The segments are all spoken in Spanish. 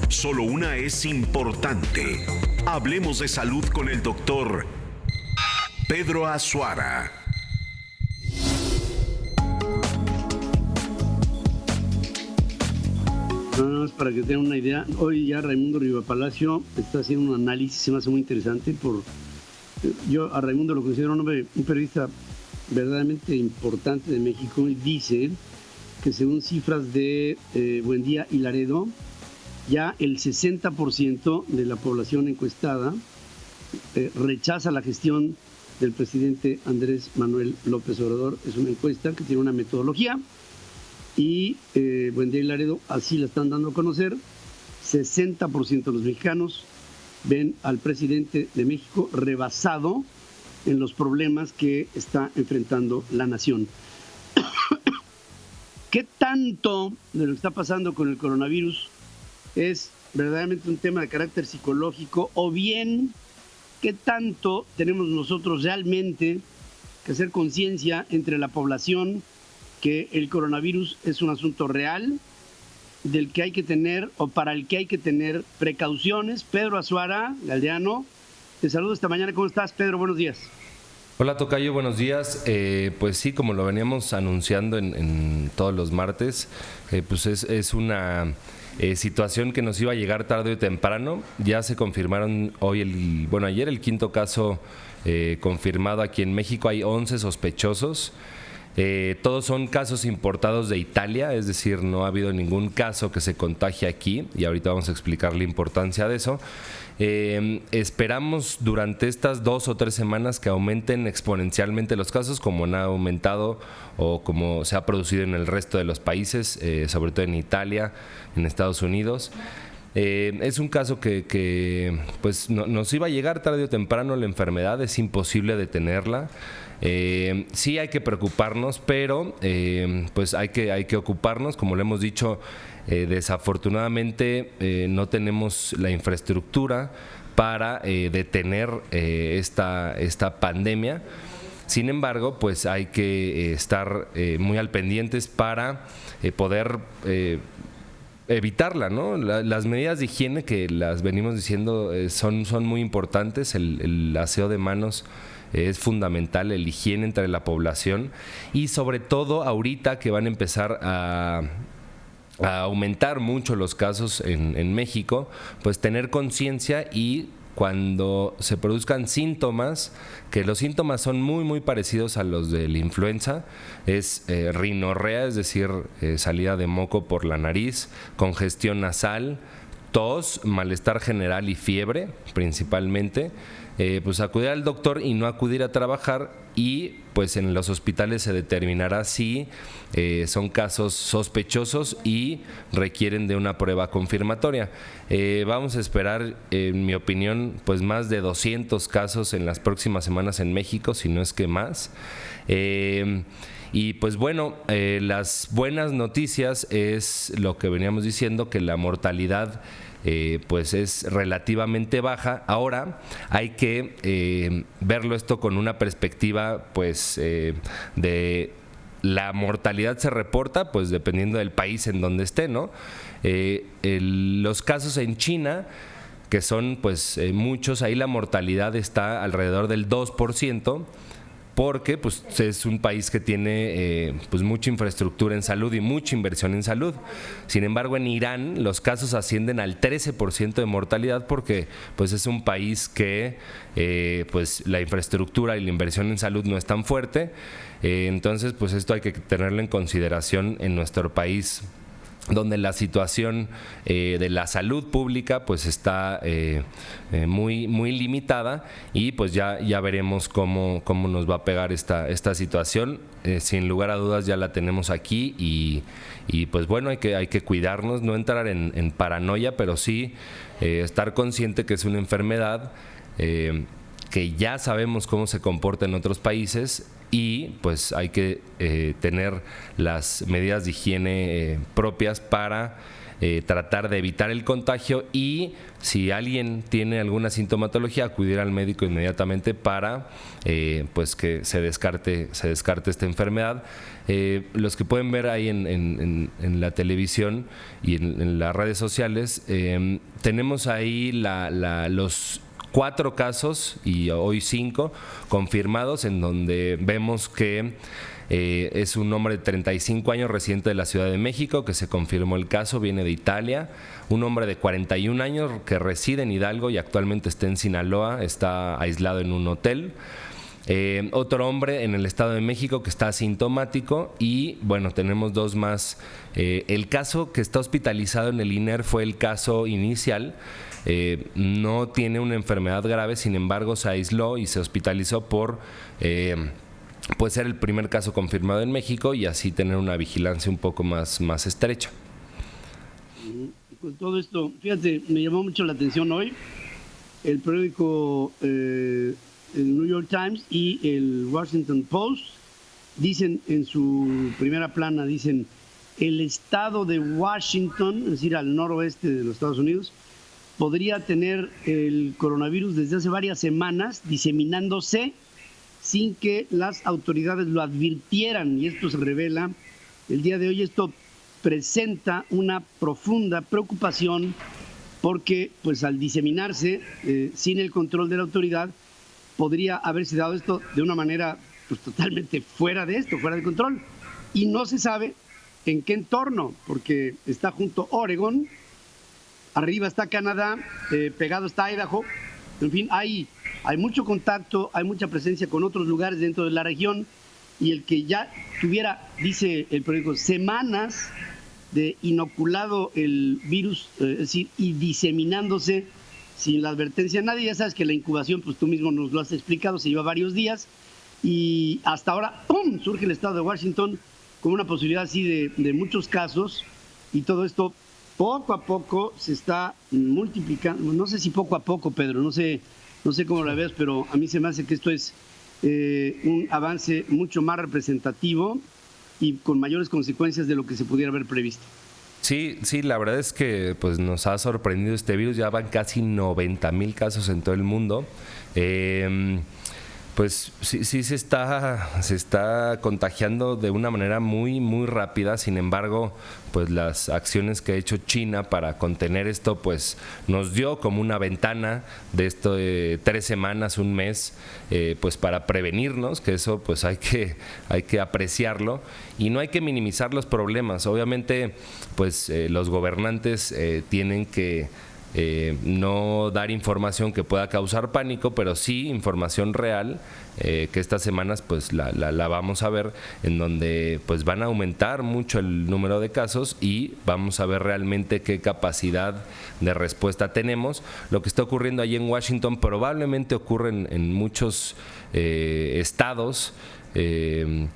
Solo una es importante. Hablemos de salud con el doctor Pedro Azuara. Nada más para que tengan una idea, hoy ya Raimundo Rivapalacio está haciendo un análisis, se me hace muy interesante. Yo a Raimundo lo considero un periodista verdaderamente importante de México, y dice que según cifras de Buendía y Laredo, ya el 60% de la población encuestada rechaza la gestión del presidente Andrés Manuel López Obrador. Es una encuesta que tiene una metodología y Buendía y Laredo así la están dando a conocer. 60% de los mexicanos ven al presidente de México rebasado en los problemas que está enfrentando la nación. ¿Qué tanto de lo que está pasando con el coronavirus es verdaderamente un tema de carácter psicológico, o bien qué tanto tenemos nosotros realmente que hacer conciencia entre la población que el coronavirus es un asunto real del que hay que tener o para el que hay que tener precauciones? Pedro Azuara, Galdeano, te saludo esta mañana. ¿Cómo estás, Pedro? Buenos días. Hola, tocayo, buenos días. Pues sí, como lo veníamos anunciando en todos los martes, pues es una situación que nos iba a llegar tarde o temprano. Ya se confirmaron ayer el quinto caso confirmado aquí en México. Hay 11 sospechosos. Todos son casos importados de Italia, es decir, no ha habido ningún caso que se contagie aquí, y ahorita vamos a explicar la importancia de eso. Esperamos durante estas 2 o 3 semanas que aumenten exponencialmente los casos, como han aumentado o como se ha producido en el resto de los países, sobre todo en Italia, en Estados Unidos. Es un caso que pues nos iba a llegar tarde o temprano la enfermedad, es imposible detenerla. Sí hay que preocuparnos, pero pues hay que ocuparnos. Como lo hemos dicho, desafortunadamente no tenemos la infraestructura para detener esta pandemia. Sin embargo, pues hay que estar muy al pendientes para poder evitarla, ¿no? Las medidas de higiene que las venimos diciendo son muy importantes. El aseo de manos es fundamental, el higiene entre la población, y sobre todo ahorita que van a empezar a aumentar mucho los casos en México, pues tener conciencia, y cuando se produzcan síntomas, que los síntomas son muy parecidos a los de la influenza, es rinorrea, es decir, salida de moco por la nariz, congestión nasal, tos, malestar general y fiebre principalmente. Pues acudir al doctor y no acudir a trabajar, y pues en los hospitales se determinará si son casos sospechosos y requieren de una prueba confirmatoria. Vamos a esperar, en mi opinión, pues más de 200 casos en las próximas semanas en México, si no es que más. Y pues bueno, las buenas noticias es lo que veníamos diciendo, que la mortalidad pues es relativamente baja. Ahora hay que verlo esto con una perspectiva pues de la mortalidad se reporta pues dependiendo del país en donde esté, ¿no? Los casos en China, que son pues muchos, ahí la mortalidad está alrededor del 2%, porque pues es un país que tiene pues mucha infraestructura en salud y mucha inversión en salud. Sin embargo, en Irán los casos ascienden al 13% de mortalidad, porque pues es un país que pues la infraestructura y la inversión en salud no es tan fuerte. Entonces pues esto hay que tenerlo en consideración en nuestro país, donde la situación de la salud pública pues está muy limitada, y pues ya veremos cómo nos va a pegar esta situación. Sin lugar a dudas ya la tenemos aquí, y pues bueno, hay que cuidarnos, no entrar en paranoia, pero sí estar consciente que es una enfermedad que ya sabemos cómo se comporta en otros países, y pues hay que tener las medidas de higiene propias para tratar de evitar el contagio y si alguien tiene alguna sintomatología, acudir al médico inmediatamente para pues que se descarte esta enfermedad. Los que pueden ver ahí en la televisión y en las redes sociales, tenemos ahí los 4 casos y hoy 5 confirmados, en donde vemos que es un hombre de 35 años residente de la Ciudad de México que se confirmó el caso, viene de Italia. Un hombre de 41 años que reside en Hidalgo y actualmente está en Sinaloa, está aislado en un hotel. Otro hombre en el Estado de México que está asintomático y bueno, tenemos 2 más. El caso que está hospitalizado en el INER fue el caso inicial. No tiene una enfermedad grave, sin embargo se aisló y se hospitalizó por pues ser el primer caso confirmado en México y así tener una vigilancia un poco más estrecha. Con todo esto, fíjate, me llamó mucho la atención hoy el periódico el New York Times y el Washington Post dicen en su primera plana, dicen el estado de Washington, es decir, al noroeste de los Estados Unidos, podría tener el coronavirus desde hace varias semanas diseminándose sin que las autoridades lo advirtieran, y esto se revela el día de hoy. Esto presenta una profunda preocupación porque pues al diseminarse sin el control de la autoridad podría haberse dado esto de una manera pues totalmente fuera de control, y no se sabe en qué entorno, porque está junto Oregon, arriba está Canadá, pegado está Idaho, en fin, hay mucho contacto, hay mucha presencia con otros lugares dentro de la región, y el que ya tuviera, dice el periódico, semanas de inoculado el virus, es decir, y diseminándose sin la advertencia a nadie. Ya sabes que la incubación, pues tú mismo nos lo has explicado, se lleva varios días, y hasta ahora, ¡pum!, surge el estado de Washington con una posibilidad así de muchos casos, y todo esto poco a poco se está multiplicando. No sé si poco a poco, Pedro, no sé cómo la ves, pero a mí se me hace que esto es un avance mucho más representativo y con mayores consecuencias de lo que se pudiera haber previsto. Sí, la verdad es que pues nos ha sorprendido este virus. Ya van casi 90,000 casos en todo el mundo. Pues sí se está contagiando de una manera muy rápida. Sin embargo, pues las acciones que ha hecho China para contener esto, pues nos dio como una ventana de esto de 3 semanas, un mes, pues para prevenirnos, que eso pues hay que apreciarlo y no hay que minimizar los problemas. Obviamente, pues los gobernantes tienen que no dar información que pueda causar pánico, pero sí información real, que estas semanas pues la vamos a ver, en donde pues van a aumentar mucho el número de casos y vamos a ver realmente qué capacidad de respuesta tenemos. Lo que está ocurriendo allí en Washington probablemente ocurre en muchos estados de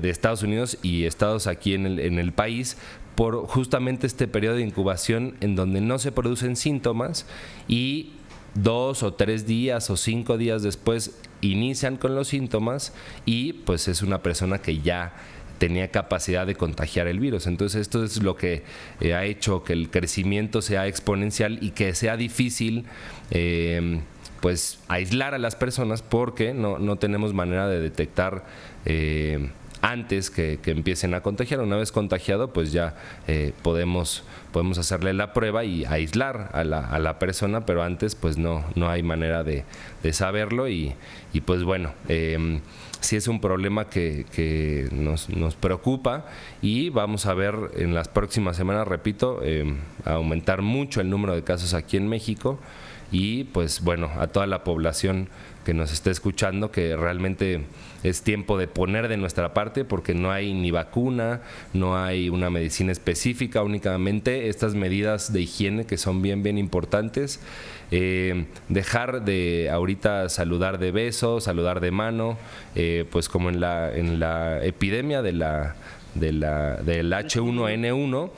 Estados Unidos y estados aquí en el país, por justamente este periodo de incubación en donde no se producen síntomas y 2 o 3 días o 5 días después inician con los síntomas y pues es una persona que ya tenía capacidad de contagiar el virus. Entonces esto es lo que ha hecho que el crecimiento sea exponencial y que sea difícil pues aislar a las personas, porque no tenemos manera de detectar antes que empiecen a contagiar. Una vez contagiado, pues ya podemos hacerle la prueba y aislar a la persona, pero antes pues no hay manera de saberlo y pues bueno, sí es un problema que nos preocupa y vamos a ver en las próximas semanas, repito, aumentar mucho el número de casos aquí en México y pues bueno, a toda la población que nos esté escuchando, que realmente es tiempo de poner de nuestra parte, porque no hay ni vacuna, no hay una medicina específica, únicamente estas medidas de higiene que son bien importantes. Dejar de ahorita saludar de beso, saludar de mano, pues como en la epidemia del H1N1,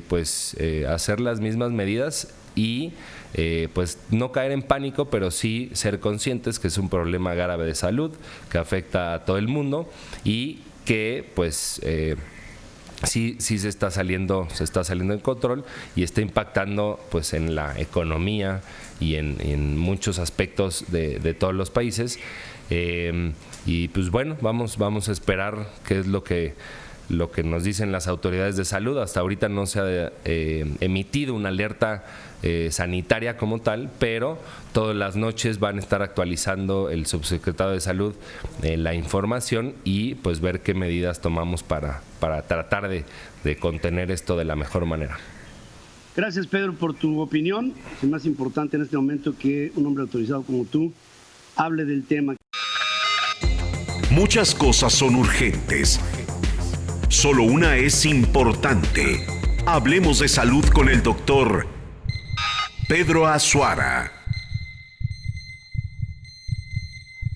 pues hacer las mismas medidas y pues no caer en pánico, pero sí ser conscientes que es un problema grave de salud que afecta a todo el mundo y que pues sí se está saliendo en control y está impactando pues en la economía y en muchos aspectos de todos los países. Y pues bueno, vamos a esperar qué es lo que nos dicen las autoridades de salud. Hasta ahorita no se ha emitido una alerta sanitaria como tal, pero todas las noches van a estar actualizando el subsecretario de Salud la información y pues ver qué medidas tomamos para tratar de contener esto de la mejor manera. Gracias, Pedro, por tu opinión. Es más importante en este momento que un hombre autorizado como tú hable del tema. Muchas cosas son urgentes. Solo una es importante. Hablemos de salud con el doctor Pedro Azuara.